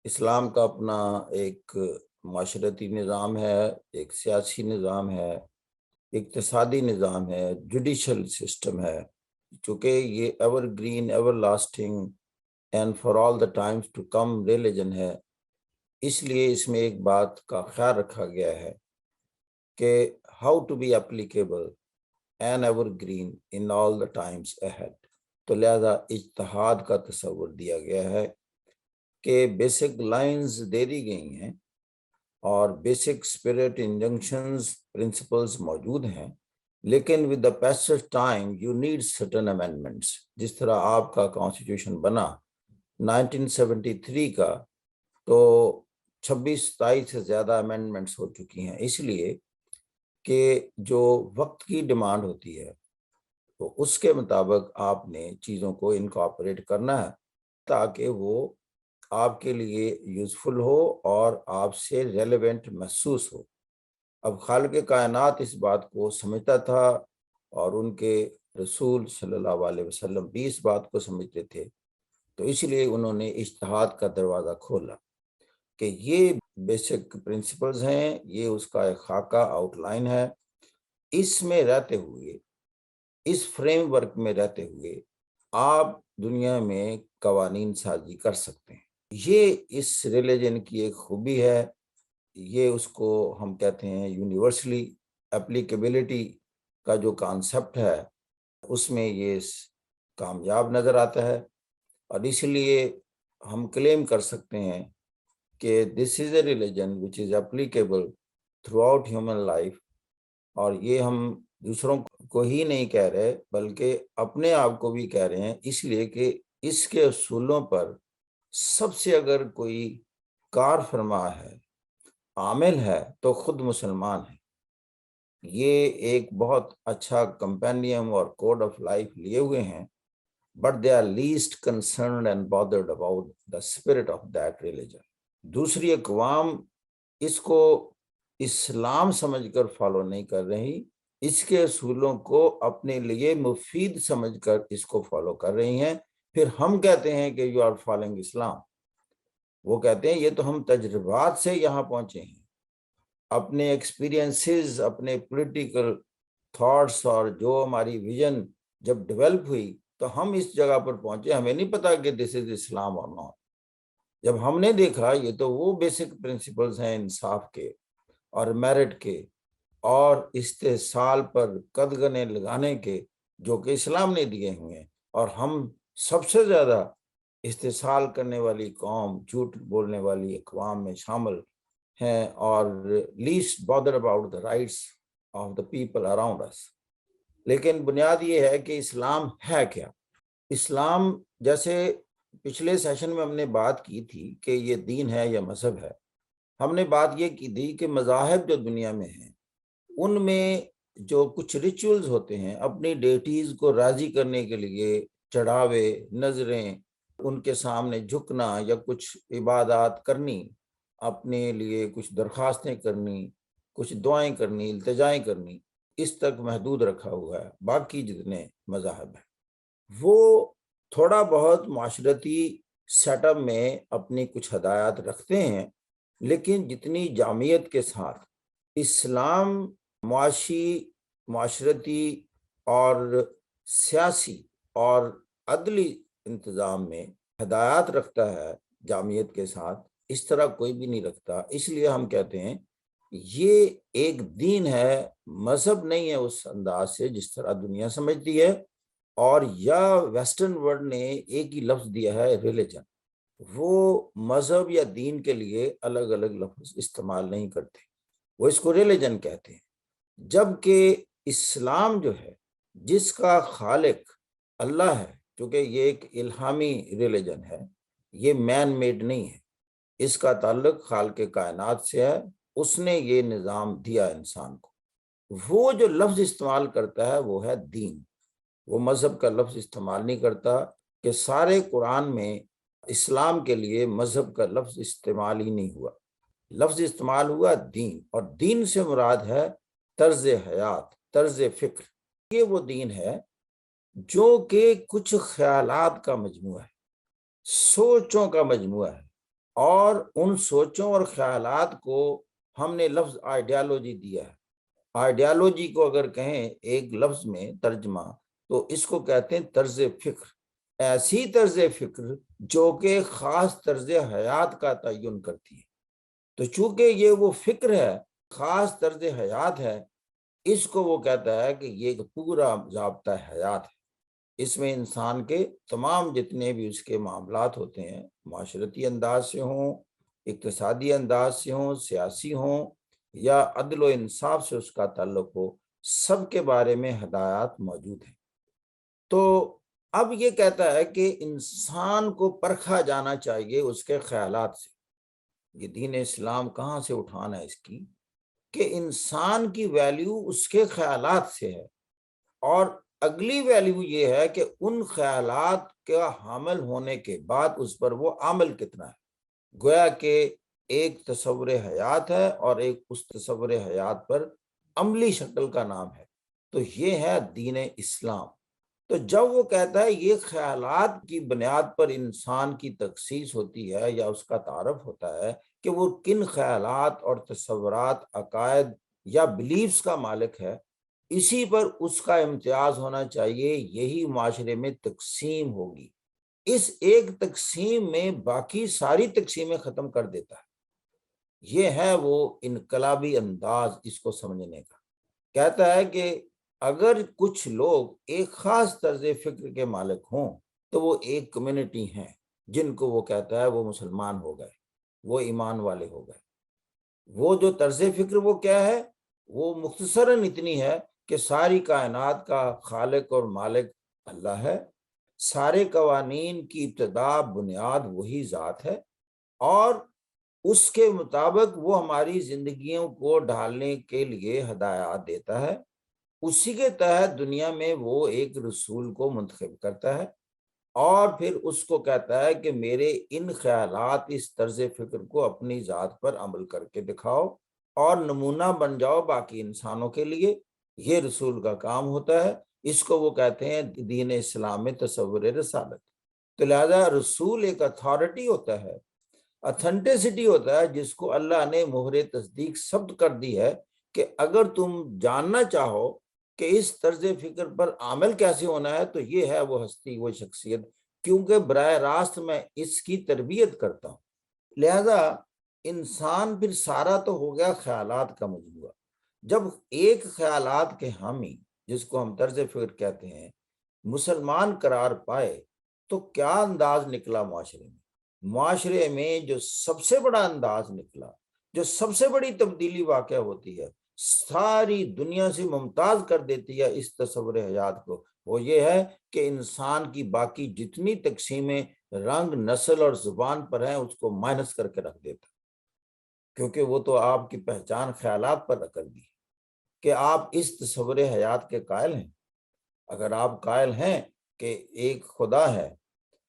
اسلام کا اپنا ایک معاشرتی نظام ہے، ایک سیاسی نظام ہے، اقتصادی نظام ہے، جوڈیشل سسٹم ہے۔ چونکہ یہ evergreen, everlasting and for all the times to come religion ہے، اس لیے اس میں ایک بات کا خیال رکھا گیا ہے کہ how to be applicable and evergreen in all the times ahead. تو لہذا اجتہاد کا تصور دیا گیا ہے کہ بیسک لائنز دے دی گئی ہیں اور بیسک اسپرٹ، انجنکشنز، پرنسپلز موجود ہیں، لیکن with the passage time you need certain amendments. جس طرح آپ کا کانسٹیٹیوشن بنا 1973 کا، تو 26-27 سے زیادہ امینڈمنٹس ہو چکی ہیں، اس لیے کہ جو وقت کی ڈیمانڈ ہوتی ہے تو اس کے مطابق آپ نے چیزوں کو انکارپوریٹ کرنا ہے تاکہ وہ آپ کے لیے یوزفل ہو اور آپ سے ریلیونٹ محسوس ہو۔ اب خالق کائنات اس بات کو سمجھتا تھا اور ان کے رسول صلی اللہ علیہ وسلم بھی اس بات کو سمجھتے تھے، تو اس لیے انہوں نے اجتہاد کا دروازہ کھولا کہ یہ بیسک پرنسپلز ہیں، یہ اس کا ایک خاکہ آؤٹ لائن ہے، اس میں رہتے ہوئے، اس فریم ورک میں رہتے ہوئے آپ دنیا میں قوانین سازی کر سکتے ہیں۔ یہ اس ریلیجن کی ایک خوبی ہے، یہ اس کو ہم کہتے ہیں یونیورسلی اپلیکیبلٹی کا جو کانسیپٹ ہے، اس میں یہ کامیاب نظر آتا ہے، اور اس لیے ہم کلیم کر سکتے ہیں کہ this is a religion which is applicable throughout human life. اور یہ ہم دوسروں کو ہی نہیں کہہ رہے بلکہ اپنے آپ کو بھی کہہ رہے ہیں، اس لیے کہ اس کے اصولوں پر سب سے اگر کوئی کار فرما ہے، عامل ہے، تو خود مسلمان ہے۔ یہ ایک بہت اچھا کمپینیم اور کوڈ آف لائف لیے ہوئے ہیں، but they are least concerned and bothered about the spirit of that religion۔ دوسری اقوام اس کو اسلام سمجھ کر فالو نہیں کر رہی، اس کے اصولوں کو اپنے لیے مفید سمجھ کر اس کو فالو کر رہی ہیں۔ پھر ہم کہتے ہیں کہ یو آر فالوئنگ اسلام، وہ کہتے ہیں یہ تو ہم تجربات سے یہاں پہنچے ہیں، اپنے ایکسپیرینسز، اپنے پولیٹیکل تھاٹس، اور جو ہماری ویژن جب ڈیولپ ہوئی تو ہم اس جگہ پر پہنچے، ہمیں نہیں پتا کہ دس از اسلام اور ناٹ۔ جب ہم نے دیکھا یہ تو وہ بیسک پرنسپلز ہیں انصاف کے اور میرٹ کے اور استحصال پر قدغنیں لگانے کے، جو کہ اسلام نے دیے ہوئے ہیں، اور ہم سب سے زیادہ استحصال کرنے والی قوم، جھوٹ بولنے والی اقوام میں شامل ہیں، اور least bother about the rights of the people around us. لیکن بنیاد یہ ہے کہ اسلام ہے کیا؟ اسلام، جیسے پچھلے سیشن میں ہم نے بات کی تھی کہ یہ دین ہے یا مذہب ہے، ہم نے بات یہ کی تھی کہ مذاہب جو دنیا میں ہیں ان میں جو کچھ ریچولز ہوتے ہیں، اپنی ڈیٹیز کو راضی کرنے کے لیے چڑھاوے، نظریں، ان کے سامنے جھکنا یا کچھ عبادات کرنی، اپنے لیے کچھ درخواستیں کرنی، کچھ دعائیں کرنی، التجائیں کرنی، اس تک محدود رکھا ہوا ہے۔ باقی جتنے مذاہب ہیں وہ تھوڑا بہت معاشرتی سیٹ اپ میں اپنی کچھ ہدایات رکھتے ہیں، لیکن جتنی جامعیت کے ساتھ اسلام معاشی، معاشرتی اور سیاسی اور عدلی انتظام میں ہدایات رکھتا ہے جامعیت کے ساتھ، اس طرح کوئی بھی نہیں رکھتا۔ اس لیے ہم کہتے ہیں یہ ایک دین ہے، مذہب نہیں ہے اس انداز سے جس طرح دنیا سمجھتی ہے، اور یا ویسٹرن ورلڈ نے ایک ہی لفظ دیا ہے ریلیجن، وہ مذہب یا دین کے لیے الگ الگ لفظ استعمال نہیں کرتے، وہ اس کو ریلیجن کہتے ہیں۔ جبکہ اسلام جو ہے، جس کا خالق اللہ ہے، کیونکہ یہ ایک الہامی ریلیجن ہے، یہ مین میڈ نہیں ہے، اس کا تعلق خالق کائنات سے ہے، اس نے یہ نظام دیا انسان کو۔ وہ جو لفظ استعمال کرتا ہے وہ ہے دین، وہ مذہب کا لفظ استعمال نہیں کرتا، کہ سارے قرآن میں اسلام کے لیے مذہب کا لفظ استعمال ہی نہیں ہوا، لفظ استعمال ہوا دین، اور دین سے مراد ہے طرز حیات، طرز فکر۔ یہ وہ دین ہے جو کہ کچھ خیالات کا مجموعہ ہے، سوچوں کا مجموعہ ہے، اور ان سوچوں اور خیالات کو ہم نے لفظ آئیڈیالوجی دیا ہے۔ آئیڈیالوجی کو اگر کہیں ایک لفظ میں ترجمہ تو اس کو کہتے ہیں طرز فکر، ایسی طرز فکر جو کہ خاص طرز حیات کا تعین کرتی ہے۔ تو چونکہ یہ وہ فکر ہے، خاص طرز حیات ہے، اس کو وہ کہتا ہے کہ یہ ایک پورا ضابطہ حیات ہے۔ اس میں انسان کے تمام جتنے بھی اس کے معاملات ہوتے ہیں، معاشرتی انداز سے ہوں، اقتصادی انداز سے ہوں، سیاسی ہوں، یا عدل و انصاف سے اس کا تعلق ہو، سب کے بارے میں ہدایات موجود ہیں۔ تو اب یہ کہتا ہے کہ انسان کو پرکھا جانا چاہیے اس کے خیالات سے۔ یہ دین اسلام کہاں سے اٹھانا ہے اس کی، کہ انسان کی ویلیو اس کے خیالات سے ہے، اور اگلی ویلیو یہ ہے کہ ان خیالات کا حامل ہونے کے بعد اس پر وہ عمل کتنا ہے۔ گویا کہ ایک تصور حیات ہے اور ایک اس تصور حیات پر عملی شکل کا نام ہے۔ تو یہ ہے دین اسلام۔ تو جب وہ کہتا ہے یہ خیالات کی بنیاد پر انسان کی تخصیص ہوتی ہے یا اس کا تعارف ہوتا ہے کہ وہ کن خیالات اور تصورات، عقائد یا بلیفز کا مالک ہے، اسی پر اس کا امتیاز ہونا چاہیے، یہی معاشرے میں تقسیم ہوگی۔ اس ایک تقسیم میں باقی ساری تقسیمیں ختم کر دیتا ہے۔ یہ ہے وہ انقلابی انداز اس کو سمجھنے کا۔ کہتا ہے کہ اگر کچھ لوگ ایک خاص طرز فکر کے مالک ہوں تو وہ ایک کمیونٹی ہیں جن کو وہ کہتا ہے وہ مسلمان ہو گئے، وہ ایمان والے ہو گئے۔ وہ جو طرز فکر وہ کیا ہے، وہ مختصراً اتنی ہے کہ ساری کائنات کا خالق اور مالک اللہ ہے، سارے قوانین کی ابتدا بنیاد وہی ذات ہے، اور اس کے مطابق وہ ہماری زندگیوں کو ڈھالنے کے لیے ہدایات دیتا ہے۔ اسی کے تحت دنیا میں وہ ایک رسول کو منتخب کرتا ہے، اور پھر اس کو کہتا ہے کہ میرے ان خیالات، اس طرز فکر کو اپنی ذات پر عمل کر کے دکھاؤ اور نمونہ بن جاؤ باقی انسانوں کے لیے۔ یہ رسول کا کام ہوتا ہے۔ اس کو وہ کہتے ہیں دین اسلام میں تصور رسالت۔ تو لہذا رسول ایک اتھارٹی ہوتا ہے، اتھینٹسٹی ہوتا ہے، جس کو اللہ نے مہر تصدیق ثبت کر دی ہے کہ اگر تم جاننا چاہو کہ اس طرز فکر پر عمل کیسے ہونا ہے تو یہ ہے وہ ہستی، وہ شخصیت، کیونکہ براہ راست میں اس کی تربیت کرتا ہوں۔ لہذا انسان پھر سارا تو ہو گیا خیالات کا مجموعہ۔ جب ایک خیالات کے حامی، جس کو ہم طرز فکر کہتے ہیں، مسلمان قرار پائے تو کیا انداز نکلا معاشرے میں؟ معاشرے میں جو سب سے بڑا انداز نکلا، جو سب سے بڑی تبدیلی واقع ہوتی ہے، ساری دنیا سے ممتاز کر دیتی ہے اس تصور حیات کو، وہ یہ ہے کہ انسان کی باقی جتنی تقسیمیں رنگ، نسل اور زبان پر ہیں اس کو مائنس کر کے رکھ دیتا، کیونکہ وہ تو آپ کی پہچان خیالات پر کر دی کہ آپ اس تصور حیات کے قائل ہیں۔ اگر آپ قائل ہیں کہ ایک خدا ہے،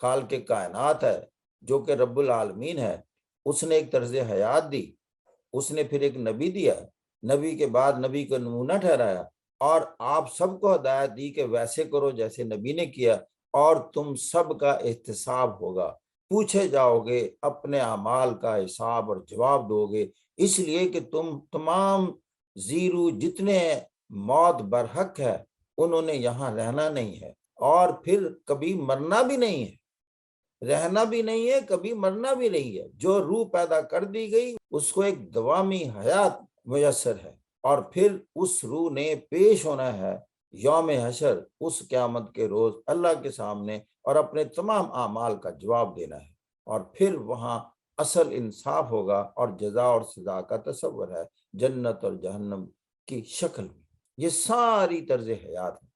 خالق کائنات ہے، جو کہ رب العالمین ہے، اس نے ایک طرز حیات دی، اس نے پھر ایک نبی دیا، نبی کے بعد نبی کا نمونہ ٹھہرایا، اور آپ سب کو ہدایت دی کہ ویسے کرو جیسے نبی نے کیا، اور تم سب کا احتساب ہوگا، پوچھے جاؤ گے، اپنے اعمال کا حساب اور جواب دو گے، اس لیے کہ تم تمام زیرو جتنے موت برحق ہے انہوں نے یہاں رہنا نہیں ہے، اور پھر کبھی مرنا بھی نہیں ہے، رہنا بھی نہیں ہے، کبھی مرنا بھی نہیں ہے۔ جو روح پیدا کر دی گئی اس کو ایک دوامی حیات میسر ہے، اور پھر اس روح نے پیش ہونا ہے یوم حشر، اس قیامت کے روز اللہ کے سامنے، اور اپنے تمام اعمال کا جواب دینا ہے، اور پھر وہاں اصل انصاف ہوگا، اور جزا اور سزا کا تصور ہے جنت اور جہنم کی شکل میں۔ یہ ساری طرز حیات ہے۔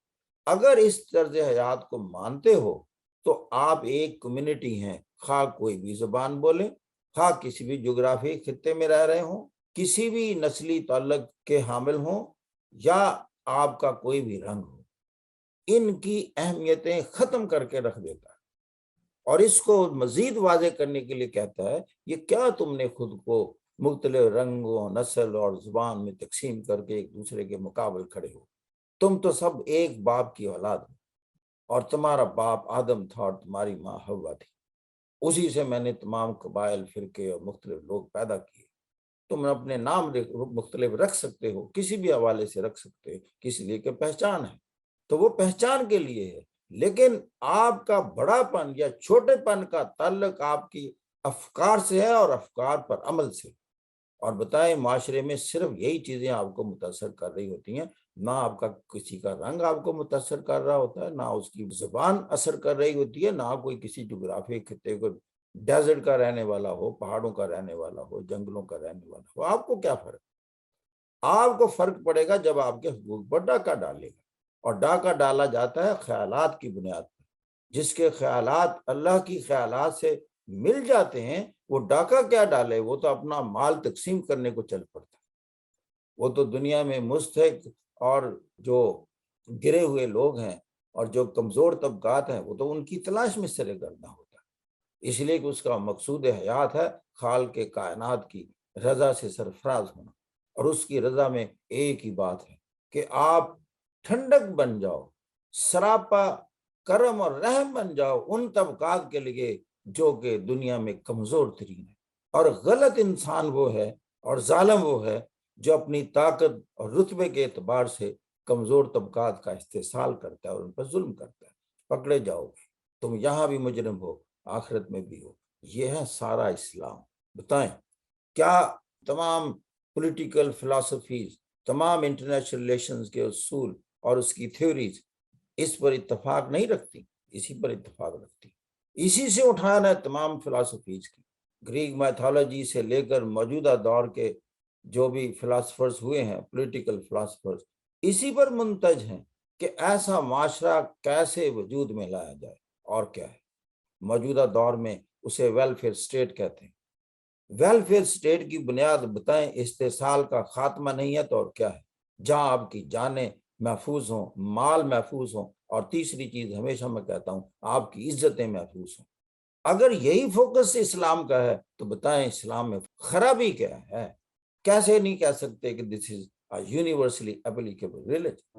اگر اس طرز حیات کو مانتے ہو تو آپ ایک کمیونٹی ہیں، خواہ کوئی بھی زبان بولیں، خواہ کسی بھی جغرافی خطے میں رہ رہے ہوں، کسی بھی نسلی تعلق کے حامل ہوں، یا آپ کا کوئی بھی رنگ ہو، ان کی اہمیتیں ختم کر کے رکھ دیتا ہے، اور اس کو مزید واضح کرنے کے لیے کہتا ہے یہ کیا تم نے خود کو مختلف رنگوں، نسل اور زبان میں تقسیم کر کے ایک دوسرے کے مقابل کھڑے ہو؟ تم تو سب ایک باپ کی اولاد ہو، اور تمہارا باپ آدم تھا اور تمہاری ماں حوا تھی۔ اسی سے میں نے تمام قبائل، فرقے اور مختلف لوگ پیدا کیے۔ تم اپنے نام مختلف رکھ سکتے ہو، کسی بھی حوالے سے رکھ سکتے ہو، کس لیے کہ پہچان ہے، تو وہ پہچان کے لیے ہے، لیکن آپ کا بڑا پن یا چھوٹے پن کا تعلق آپ کی افکار سے ہے اور افکار پر عمل سے۔ اور بتائیں، معاشرے میں صرف یہی چیزیں آپ کو متاثر کر رہی ہوتی ہیں، نہ آپ کا کسی کا رنگ آپ کو متاثر کر رہا ہوتا ہے، نہ اس کی زبان اثر کر رہی ہوتی ہے، نہ کوئی کسی جغرافی خطے کو ڈیزرٹ کا رہنے والا ہو، پہاڑوں کا رہنے والا ہو، جنگلوں کا رہنے والا ہو۔ آپ کو کیا فرق؟ آپ کو فرق پڑے گا جب آپ کے حقوق پر ڈاکہ ڈالے گا، اور ڈاکہ ڈالا جاتا ہے خیالات کی بنیاد پر۔ جس کے خیالات اللہ کی خیالات سے مل جاتے ہیں، وہ ڈاکہ کیا ڈالے، وہ تو اپنا مال تقسیم کرنے کو چل پڑتا ہے۔ وہ تو دنیا میں مستحق اور جو گرے ہوئے لوگ ہیں اور جو کمزور طبقات ہیں، وہ تو ان کی تلاش میں سرگرداں ہوتا ہے، اس لیے کہ اس کا مقصود حیات ہے خالق کے کائنات کی رضا سے سرفراز ہونا۔ اور اس کی رضا میں ایک ہی بات ہے کہ آپ ٹھنڈک بن جاؤ، سراپا کرم اور رحم بن جاؤ ان طبقات کے لیے جو کہ دنیا میں کمزور ترین ہے۔ اور غلط انسان وہ ہے اور ظالم وہ ہے جو اپنی طاقت اور رتبے کے اعتبار سے کمزور طبقات کا استحصال کرتا ہے اور ان پر ظلم کرتا ہے۔ پکڑے جاؤ گے، تم یہاں بھی مجرم ہو، آخرت میں بھی ہو۔ یہ ہے سارا اسلام۔ بتائیں، کیا تمام پولیٹیکل فلسفیز، تمام انٹرنیشنل ریلیشنز کے اصول اور اس کی تھیوریز اس پر اتفاق نہیں رکھتی؟ اسی پر اتفاق رکھتی، اسی سے اٹھانا ہے تمام فلسفیز کی۔ گریک میتھولوجی سے لے کر موجودہ دور کے جو بھی فلاسفرز ہوئے ہیں، پولیٹیکل فلاسفرز، اسی پر منتج ہیں کہ ایسا معاشرہ کیسے وجود میں لایا جائے۔ اور کیا ہے موجودہ دور میں؟ اسے ویلفیئر سٹیٹ کہتے ہیں۔ ویلفیئر سٹیٹ کی بنیاد بتائیں استحصال کا خاتمہ نہیں ہے تو اور کیا ہے؟ جہاں آپ کی جانیں محفوظ ہوں، مال محفوظ ہوں، اور تیسری چیز ہمیشہ میں کہتا ہوں آپ کی عزتیں محفوظ ہوں۔ اگر یہی فوکس اسلام کا ہے تو بتائیں اسلام میں خرابی کیا ہے؟ کیسے نہیں کہہ سکتے کہ this is a universally applicable religion?